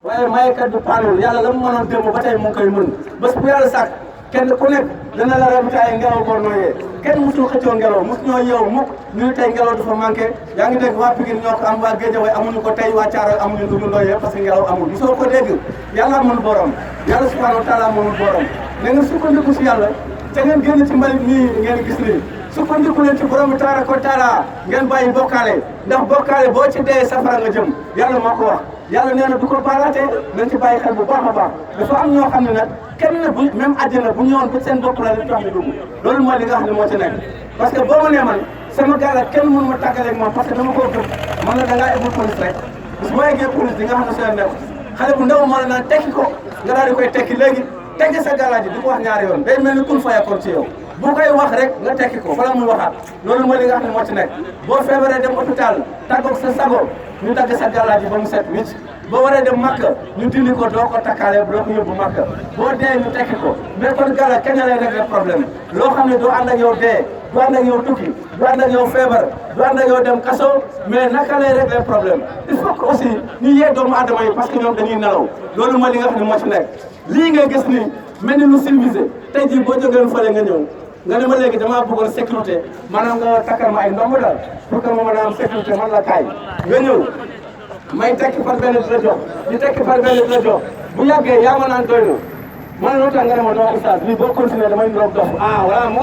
waaye mayekat du paanul yàlla la mu mënoon démb ba tey mu ngi koy mën bés bu yàlla sàkk kenn ku nekk dana la rabitaay ngelaw boo nooyee kenn musul xëccoo ngelaw mos ñoo yeewu mukk ñu tey ngelaw dafa manqué yaa ngi dégg waa Pikine ñoo ko am waa Guédiawaye amuñu ko tey waa Thiaroye amuñu lu ñu nooyee parce que ngelaw amul mosoo ko dégg yàlla mënul borom yàlla subhanahu wa taala mënul borom na ngeen sukkandiku si yàlla te ngeen génn ci mbalit nii ngeen gis nii sukkandiku leen ci borom tabaraka wa taala ngeen bàyyi bokkaale ndax bokkaale boo ci dee safara nga jëm yàlla moo ko wax yàlla nee na du ko baalaatee nañ ci bàyyi xel bu baax a baax dafa am ñoo xam ne nag kenn bu même àddina bu ñëwoon ba seen bopp la li tax ñu dugg loolu mooy li nga xam ne moo ci nekk parce que boo ma nee man sama gaal ak kenn mënu ma tàggaleeg moom parce que dama koo gëm man la da ngaa eggul police rek bis boo eggee police di nga xam ne seen nekk xale bu ndaw moo la naan tekki ko nga daal di koy tekki léegi tegg sa gaalaaji di ko wax ñaari yoon day mel ni kun fayakoon ci yow bu koy wax rek nga tekki ko bala muy waxaat loolu mooy li nga xam ne moo ci nekk boo feebaree dem hôpital tàggoog sa sago ñu dagg sa gaalaaji ba mu set wicc boo waree dem Makka ñu dindi ko doo ko takkaale doo ko yóbbu Makka boo dee ñu tekki ko mais kon gala kañ lay régler problème loo xam ne doo ànd ak yow dee du ànd ak yow tukki du ànd ak yow feebar du ànd ak yow dem kaso mais naka lay régler problème il faut que aussi ñu yee doomu aadama yi parce que ñoom dañuy nelaw loolu mooy li nga xam ne moo ci nekk lii ngay gis ni mel ni lu civilisé tey jii boo jógeen fële nga ñëw nga ne ma léegi damaa bëggoon sécurité maanaam nga takkal ma ay ndomb daal pour que ma mën a am sécurité man la kaay nga ñëw may tekki par benn di la jox di tekki par benn di la jox bu yàggee yaa ma naan doy na man loo tax nga ne ma doo oustaz lii boo continuer damay niroog dof voilà mu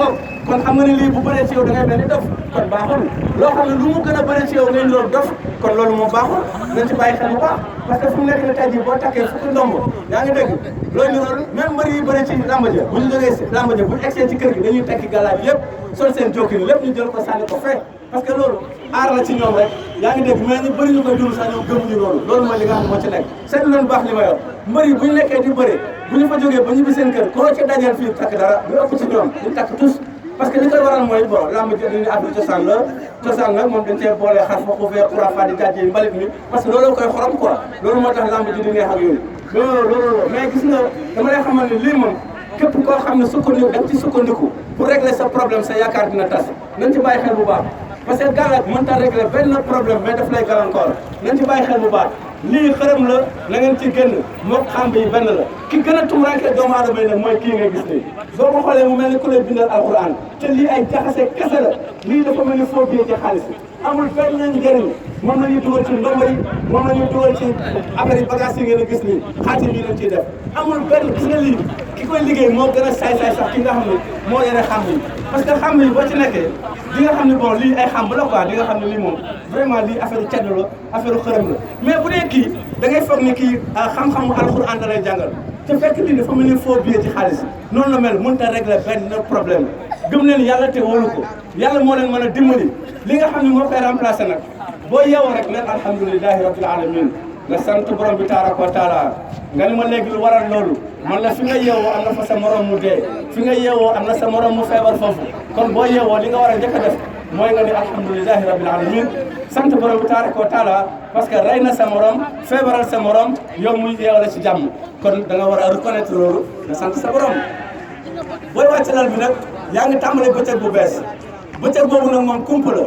kon xam nga ne lii bu bëree ci yow da ngay mel ni dof kon baaxul loo xam ne lu mu gën a bëree ci yow ngay niroog dof kon loolu moo baaxul nañ ci bàyyi xel bu baax parce que fu mu nekk ne tey jii boo takkee fukki ndomb yaa ngi dégg loolu nirool même mbër yi bëri ci lamba ja bu ñu jógee si lamba ja bu ñu egsee ci kër gi dañuy tekki galaaj yëpp sol seen jokkin lépp ñu jël ko sànni ko fee parce que loolu aar la ci ñoom rek yaa ngi dégg mais ñu bëri ñu koy dund sax ñoom gëmuñu loolu mooy li nga xam ne moo ci nekk seetlu leen baax li ma yor mbër yi bu ñu nekkee di bëri bu ñu fa jógee ba ñibbi seen kër koo ci dajeel fii takk dara lu ëpp ci ñoom duñ takk tous parce que li koy waral mooy bon lamb ji dañuy affaire cosaan nag moom dañ cee boole xar fa xufee xurafa di jàjjee mbalit mi parce que loolu koy xorom quoi loolu moo tax lamb ji di neex ak yooyu loolu mais gis nga dama lay xamal ne lii moom képp koo xam ne sukkandiku da nga ci sukkandiku pour régler sa problème sa yaakaar dina tas nañ ci bàyyi xel bu baax parce que gàllank mën ta régler benn problème mais daf lay gàllankoor nañ ci bàyyi xel bu baax lii xërëm la na ngeen ci génn mook xam bi benn la ki gën a tumuraanke doomu aadama yi nag mooy kii nga gis nii soo ko xoolee mu mel ni ku lay bindal alquran te lii ay jaxase kese la lii dafa mel ni foo biyee ci xaalis amul benn njëriñ moom la ñuy dugal ci ndomba yi moom la ñuy dugal ci affaire yi bagage yi ngeen a gis nii xaatim yi lañ ciy def amul benn gis nga lii ki koy liggéey moo gën a saay-saay sax ki nga xam ne moo yore xam yi parce que xam yi boo ci nekkee di nga xam ne bon lii ay xam la quoi di nga xam ne lii moom vraiment lii affaire cedd la affaire xërëm la mais bu dee kii da ngay foog ne kii xam-xamu alxuraan da lay jàngal te fekk lii dafa mel ni faux billet ci xaalis noonu la mel mënut a régler benn problème gëm leen yàlla te wóolu ko yàlla moo leen mën a dimbali li nga xam ne moo koy remplacer nag boo yeewoo rek neen alhamdulilahi rabbil alamin nga sant borom bi tabaraka wa taala nga ni ma léegi lu waral loolu man la fi nga yeewoo am na fa sa morom mu dee fi nga yeewoo am na sa morom mu feebar foofu kon boo yeewoo li nga war a njëkk a def mooy nga ni alhamdulilahi rabbil alamin sant borom bi tabaraka wa taala parce que rey na sa morom feebaral sa morom yow muy yeew la ci jàmm kon da nga war a reconnaître loolu nga sant sa borom booy wàcc lal bi nag yaa ngi tàmbale bëccëg bu bees bëccëg boobu nag moom kumpa la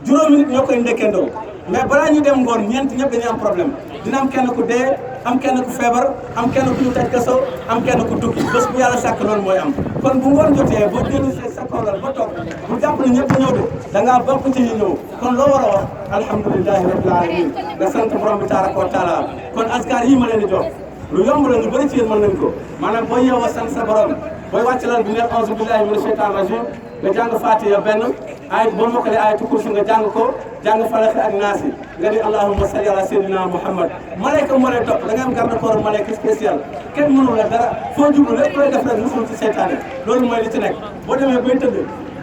juróomi nit ñoo koy ndekkendoo mais balaa ñu dem ngoon ñeent ñëpp dañuy am problème dina am kenn ku dee am kenn ku feebar am kenn ku ñu taj kaso am kenn ku tukki bés bu yàlla sàkk loolu mooy am kon bu ngoon jotee boo dellu see sa kawlal ba toog bu jàpp ne ñëpp ñëw de da ngaa bokk ci ñi ñëw kon loo war a wax alhamdulilahi rabbil alamin nga sant borom bi tabaraka wa taala kon askar yi ma leen di jox lu yomb la ñu bëri ci yéen mën nañ ko maanaam boo yeewoo sant sa borom booy wàcc lal bi ne auzu billahi mina shaytan rajim nga jàng Fatiha benn ay boo mokkalee ayatul kursi nga jàng ko jàng Falaq ak Naas nga ni allahumma salli ala sayyidina Muhammad malayka moo lay topp da nga am garde corps malayka spécial kenn mënu la dara foo jublu lépp koy def rek musul ci seytaane loolu mooy li ci nekk boo demee bay tëdd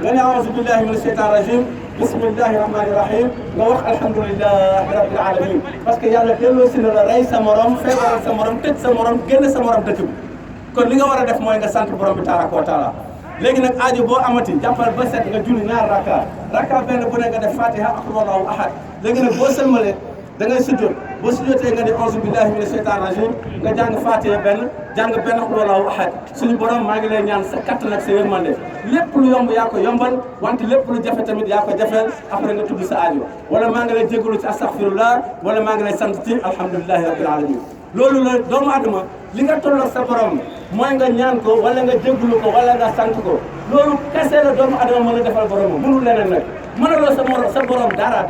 nga ni a'uuzu billahi mina shaytan rajim bismillahi rahmani rahim nga wax alhamdulillahi rabbil alamin parce que yàlla delloo si na la rey sa morom feebaral sa morom tëj sa morom génn sa morom dëkk bi kon li nga war a def mooy nga sant borom bi tabaraka wa taala léegi nag aajo boo amati jàppal ba set nga julli ñaar rakka benn bu ne nga def fatiha ak Allahu ahad léegi nag boo sëlmalee da ngay sujjóot boo sujjóotee nga di auzu billahi mina shaytan rajim nga jàng fatiha benn jàng benn Allahu ahad suñu borom maa ngi lay ñaan sa kattan ak sa yërmande lépp lu yomb yaa ko yombal wante lépp lu jafe tamit yaa ko jafeel après nga tudd sa aajo wala maa ngi lay jégalu ci astaghfirullah wala maa ngi lay sant ci alhamdulillahi rabbil alamin loolu la doomu adama li nga tolloo sa borom mooy nga ñaan ko wala nga jégalu ko wala nga sant ko loolu kese la doomu adama mën a defal borom mënul leneen nag mënaloo sa borom dara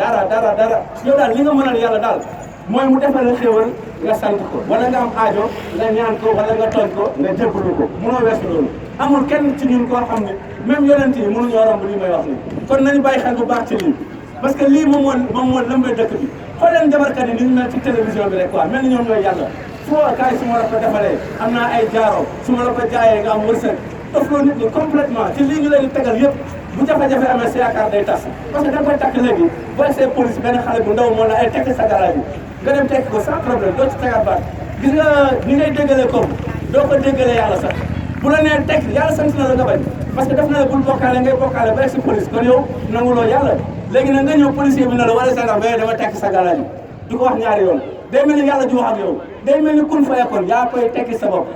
yow daal li nga mënal yàlla daal mooy mu defal la xéwal nga sant ko wala nga am aajo nga ñaan ko wala nga tooñ ko nga jégalu ko mënoo weesu loolu amul kenn ci ñun koo xam ne même yonent yi mënuñoo romb lii may wax nii kon nañu bàyyi xel bu baax ci lii parce que lii moom moo lëmbee dëkk bi xool leen njabarkat yi ni ñu mel ci télévision bi rek quoi mel ni ñoom ñooy yàlla foo kaay su ma la ko defalee am naa ay jaaro su ma la ko jaayee nga am wërsëg offloo nit ñi complètement ci lii ñu leen di tegal yëpp bu jafe-jafe amee sa yaakaar day tas parce que da nga koy takk léegi boo see police benn xale bu ndaw moo la ay tekki sa garage bi nga dem tekki ko sans problème doo ci tegaat baat gis nga ni ngay déggalee comme doo ko déggalee yàlla sax bu la nee tekki yàlla sant na la nga bañ parce que def na la bul bokkaale ngay bokkaale ba egg si police kon yow nanguloo yàlla léegi nag nga ñëw policier bi ne la wala sa ba dama tekki sa garage bi du ko wax ñaari yoon day mel ni yàlla ju wax ak yow day mel ni kun fayakoon yaa koy tekki sa bopp